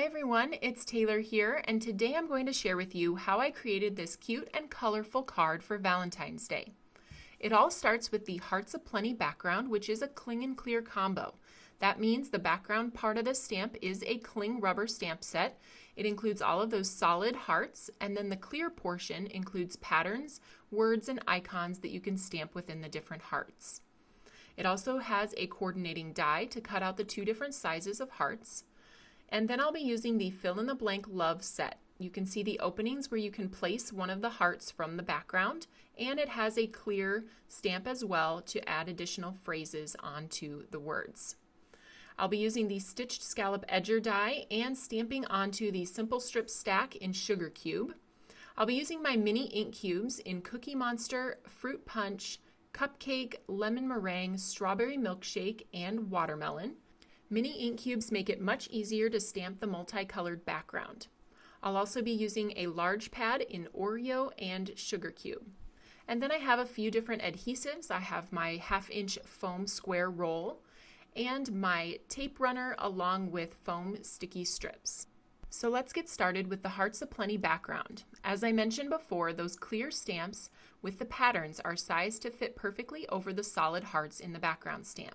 Hi everyone, it's Taylor here, and today I'm going to share with you how I created this cute and colorful card for Valentine's Day. It all starts with the Hearts of Plenty background, which is a cling and clear combo. That means the background part of the stamp is a cling rubber stamp set. It includes all of those solid hearts, and then the clear portion includes patterns, words, and icons that you can stamp within the different hearts. It also has a coordinating die to cut out the two different sizes of hearts. And then I'll be using the fill-in-the-blank love set. You can see the openings where you can place one of the hearts from the background, and it has a clear stamp as well to add additional phrases onto the words. I'll be using the stitched scallop edger die and stamping onto the simple strip stack in Sugar Cube. I'll be using my mini ink cubes in Cookie Monster, Fruit Punch, Cupcake, Lemon Meringue, Strawberry Milkshake, and Watermelon. Mini ink cubes make it much easier to stamp the multicolored background. I'll also be using a large pad in Oreo and Sugar Cube. And then I have a few different adhesives. I have my 1/2-inch foam square roll and my tape runner along with foam sticky strips. So let's get started with the Hearts of Plenty background. As I mentioned before, those clear stamps with the patterns are sized to fit perfectly over the solid hearts in the background stamp.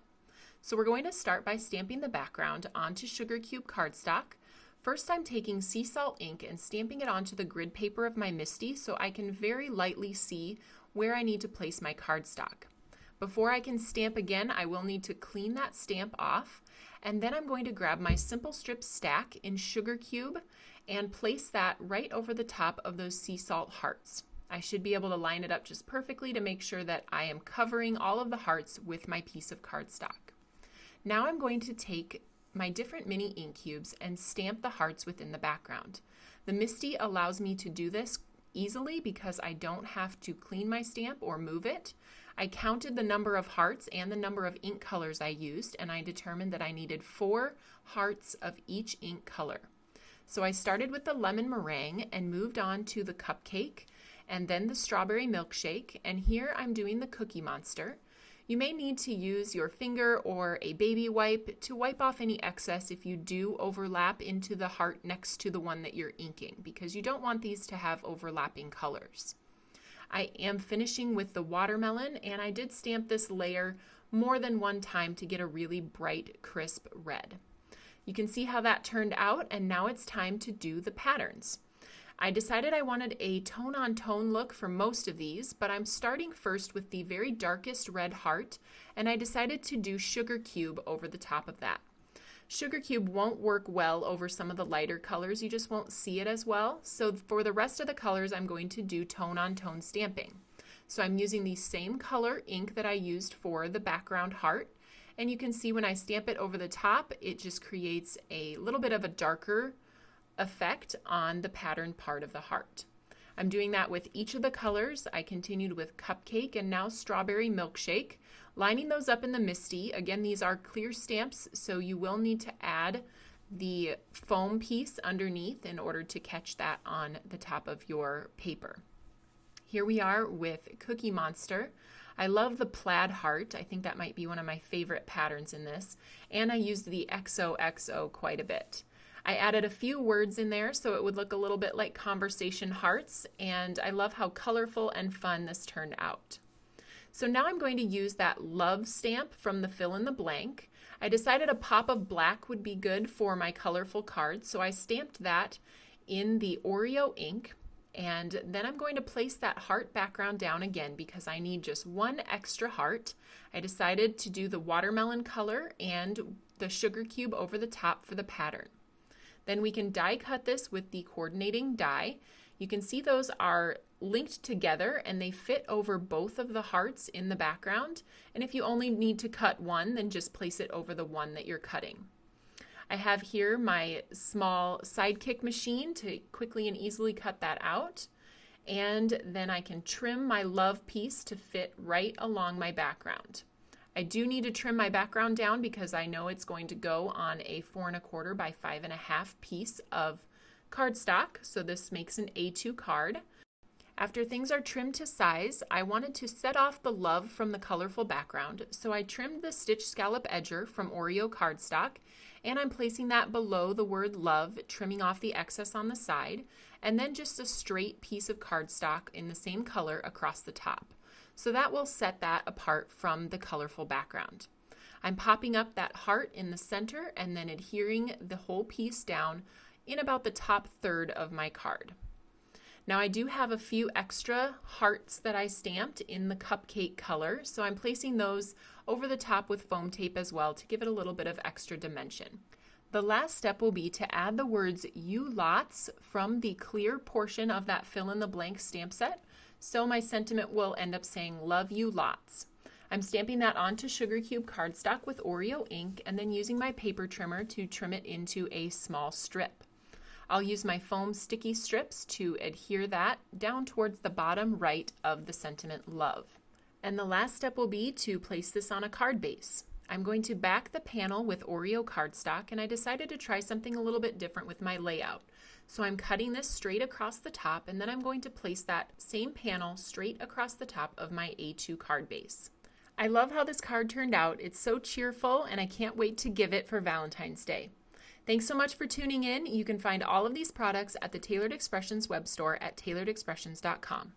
So we're going to start by stamping the background onto Sugar Cube cardstock. First, I'm taking sea salt ink and stamping it onto the grid paper of my MISTI so I can very lightly see where I need to place my cardstock. Before I can stamp again, I will need to clean that stamp off, and then I'm going to grab my simple strip stack in Sugar Cube and place that right over the top of those sea salt hearts. I should be able to line it up just perfectly to make sure that I am covering all of the hearts with my piece of cardstock. Now I'm going to take my different mini ink cubes and stamp the hearts within the background. The MISTI allows me to do this easily because I don't have to clean my stamp or move it. I counted the number of hearts and the number of ink colors I used, and I determined that I needed 4 hearts of each ink color. So I started with the lemon meringue and moved on to the cupcake and then the strawberry milkshake, and here I'm doing the Cookie Monster. You may need to use your finger or a baby wipe to wipe off any excess if you do overlap into the heart next to the one that you're inking, because you don't want these to have overlapping colors. I am finishing with the watermelon, and I did stamp this layer more than one time to get a really bright, crisp red. You can see how that turned out, and now it's time to do the patterns. I decided I wanted a tone-on-tone look for most of these, but I'm starting first with the very darkest red heart, and I decided to do Sugar Cube over the top of that. Sugar Cube won't work well over some of the lighter colors, you just won't see it as well, so for the rest of the colors I'm going to do tone-on-tone stamping. So I'm using the same color ink that I used for the background heart, and you can see when I stamp it over the top, it just creates a little bit of a darker effect on the pattern part of the heart. I'm doing that with each of the colors. I continued with Cupcake and now Strawberry Milkshake, lining those up in the MISTI. Again, these are clear stamps, so you will need to add the foam piece underneath in order to catch that on the top of your paper. Here we are with Cookie Monster. I love the plaid heart. I think that might be one of my favorite patterns in this, and I used the XOXO quite a bit. I added a few words in there so it would look a little bit like conversation hearts, and I love how colorful and fun this turned out. So now I'm going to use that love stamp from the fill in the blank. I decided a pop of black would be good for my colorful card, so I stamped that in the Oreo ink, and then I'm going to place that heart background down again because I need just one extra heart. I decided to do the watermelon color and the Sugar Cube over the top for the pattern. Then we can die cut this with the coordinating die. You can see those are linked together and they fit over both of the hearts in the background. And if you only need to cut one, then just place it over the one that you're cutting. I have here my small sidekick machine to quickly and easily cut that out. And then I can trim my love piece to fit right along my background. I do need to trim my background down because I know it's going to go on a 4 1/4 by 5 1/2 piece of cardstock, so this makes an A2 card. After things are trimmed to size, I wanted to set off the love from the colorful background, so I trimmed the stitch scallop edger from Oreo cardstock, and I'm placing that below the word love, trimming off the excess on the side, and then just a straight piece of cardstock in the same color across the top. So that will set that apart from the colorful background. I'm popping up that heart in the center and then adhering the whole piece down in about the top third of my card. Now I do have a few extra hearts that I stamped in the cupcake color, so I'm placing those over the top with foam tape as well to give it a little bit of extra dimension. The last step will be to add the words "you lots" from the clear portion of that fill in the blank stamp set, so my sentiment will end up saying "love you lots." I'm stamping that onto sugar cube cardstock with Oreo ink and then using my paper trimmer to trim it into a small strip. I'll use my foam sticky strips to adhere that down towards the bottom right of the sentiment love. And the last step will be to place this on a card base. I'm going to back the panel with Oreo cardstock, and I decided to try something a little bit different with my layout. So I'm cutting this straight across the top, and then I'm going to place that same panel straight across the top of my A2 card base. I love how this card turned out. It's so cheerful, and I can't wait to give it for Valentine's Day. Thanks so much for tuning in. You can find all of these products at the Tailored Expressions web store at tailoredexpressions.com.